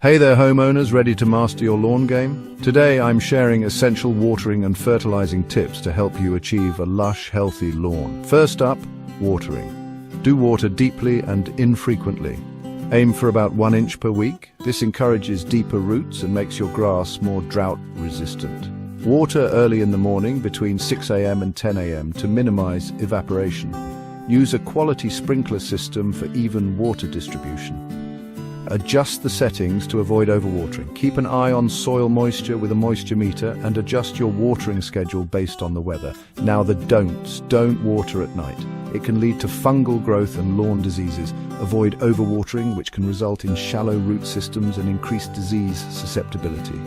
Hey there homeowners, ready to master your lawn game? Today I'm sharing essential watering and fertilizing tips to help you achieve a lush, healthy lawn. First up, watering. Do water deeply and infrequently. Aim for about 1 inch per week. This encourages deeper roots and makes your grass more drought resistant. Water early in the morning between 6 a.m. and 10 a.m. to minimize evaporation. Use a quality sprinkler system for even water distribution. Adjust the settings to avoid overwatering. Keep an eye on soil moisture with a moisture meter and adjust your watering schedule based on the weather. Now the don'ts. Don't water at night. It can lead to fungal growth and lawn diseases. Avoid overwatering, which can result in shallow root systems and increased disease susceptibility.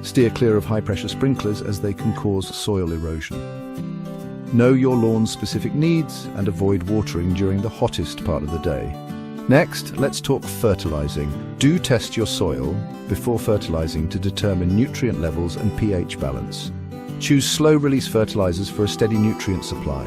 Steer clear of high-pressure sprinklers as they can cause soil erosion. Know your lawn's specific needs and avoid watering during the hottest part of the day. Next, let's talk fertilizing. Do test your soil before fertilizing to determine nutrient levels and pH balance. Choose slow-release fertilizers for a steady nutrient supply.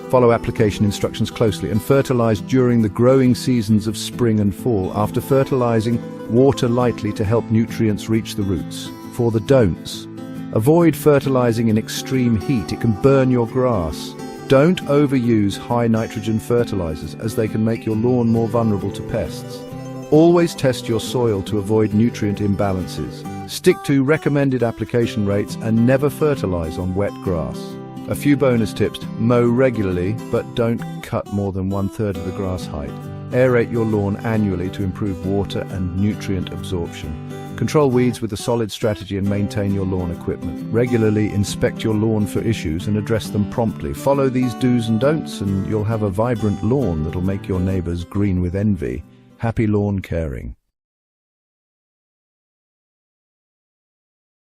Follow application instructions closely and fertilize during the growing seasons of spring and fall. After fertilizing, water lightly to help nutrients reach the roots. For the don'ts, avoid fertilizing in extreme heat. It can burn your grass. Don't overuse high nitrogen fertilizers as they can make your lawn more vulnerable to pests. Always test your soil to avoid nutrient imbalances. Stick to recommended application rates and never fertilize on wet grass. A few bonus tips: mow regularly, but don't cut more than 1/3 of the grass height. Aerate your lawn annually to improve water and nutrient absorption. Control weeds with a solid strategy and maintain your lawn equipment. Regularly inspect your lawn for issues and address them promptly. Follow these do's and don'ts and you'll have a vibrant lawn that'll make your neighbors green with envy. Happy lawn caring.